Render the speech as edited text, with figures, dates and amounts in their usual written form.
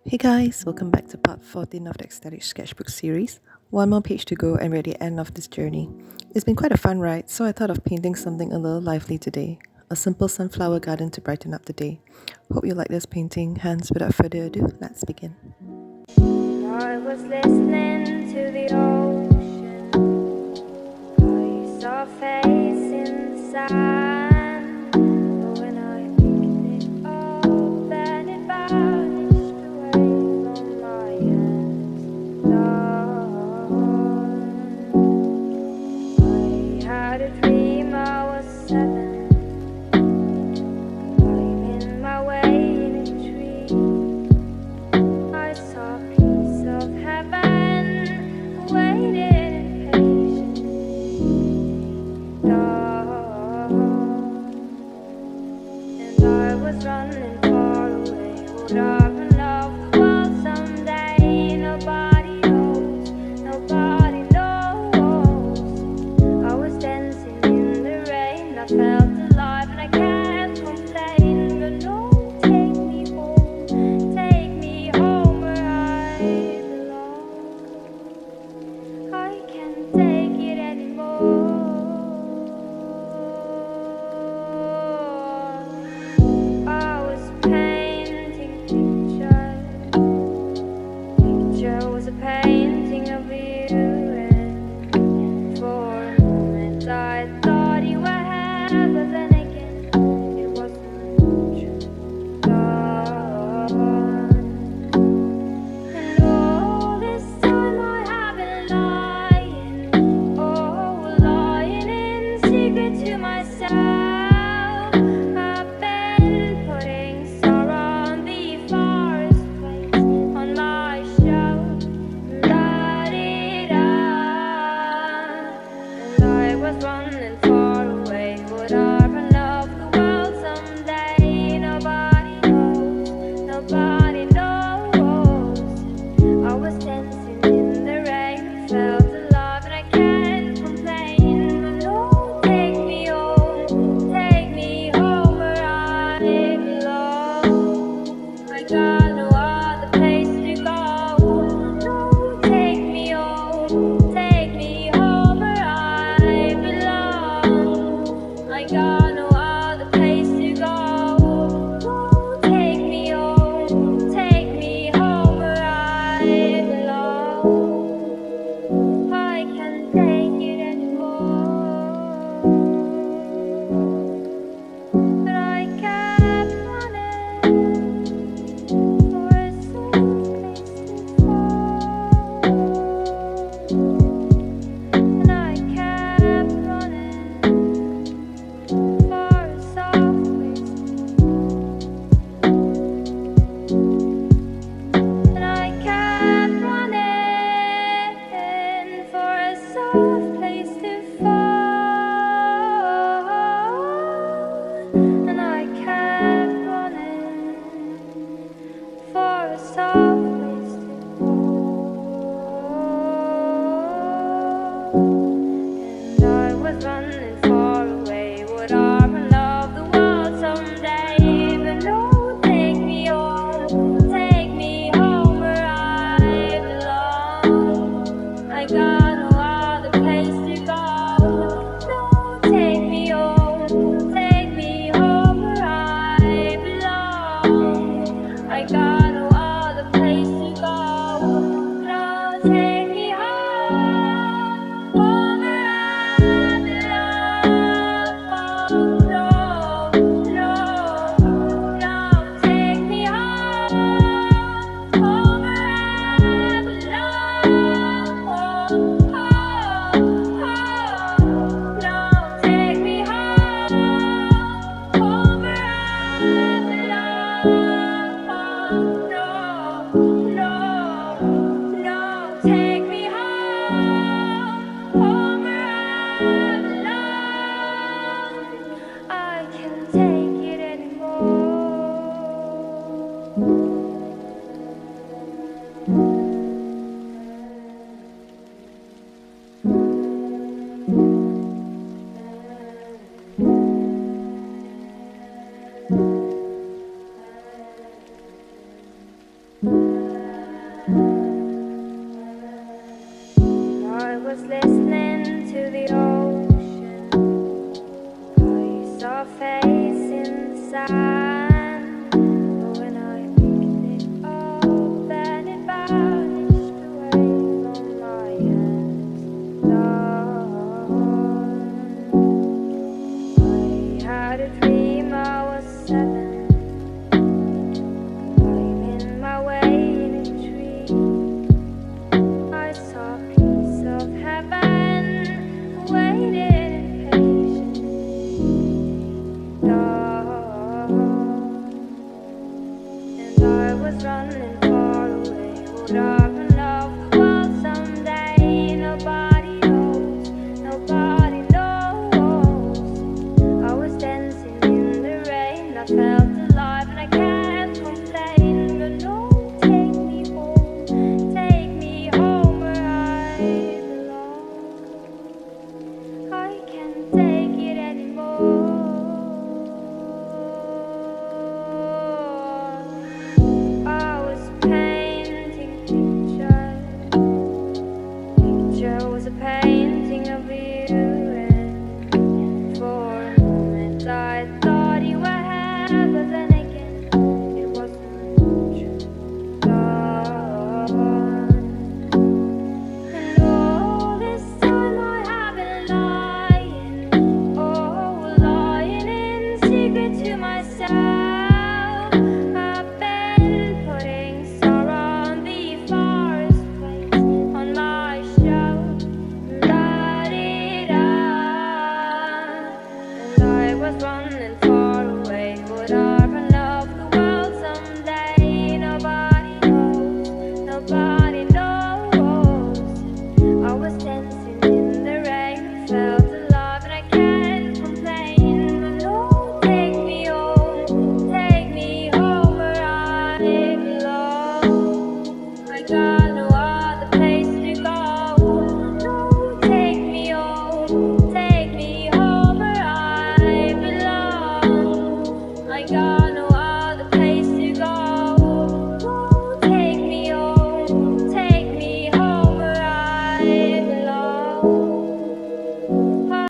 Hey guys, welcome back to part 14 of the Ecstatic Sketchbook series. One more page to go and we're at the end of this journey. It's been quite a fun ride, so I thought of painting something a little lively today. A simple sunflower garden to brighten up the day. Hope you like this painting, hence without further ado, let's begin. I was listening to the ocean. I saw a face in the sand. But when I picked it up, then it vanished away from my hands. I had a dream I was 7, climbing my way in a tree. I saw a piece of heaven, waiting patiently. And I was running far away. Would I run off the world someday? Nobody knows, nobody knows. I was dancing in the rain. I felt alive and I can't complain. But no, take me home where I belong. I can't take it anymore. I was painting pictures. Picture was a painting of you, and for a moment I thought you were here, but then again it wasn't true. And all this time I have been lying, oh, lying in secret to myself. I've been putting sorrow on the forest place on my shelf. La-di-da. And I was running far away. Would I run off the world someday? Nobody knows, nobody knows. I was dancing in the rain, felt alive and I can't complain. But no, take me home where I belong. I got no other place to go. No, take me home where I belong. I got no other place to go. No, take me home where I belong. I can't take it anymore. But I kept running for a safe place to fall. And I kept running for a soft place to And I kept running for a soft place to fall. And I kept running for a soft place to fall. And I was running far away. Would I run off the world someday? But no, take me home where I belong. I got no other place to go. No, take me home where I belong. I got no other place to go. No, take me home where I belong. No, take me home where I belong. No, take me home where I belong. No, take me home where I belong. I can't take it anymore. sand. But when I picked it up, then it vanished away from my hands. I had a dream I was 7, climbing my way in a tree. I saw a piece of heaven, waited and I was running far away. Would I run off the world someday? Nobody knows, nobody knows. I was dancing in the rain, I felt alive and I can't complain. But no, take me home where I belong. I can't take it anymore. I was painting pictures. Picture was a painting of you, and for a moment I thought you were here, but then again it wasn't true. And all this time I have been lying, oh, lying in secret to myself.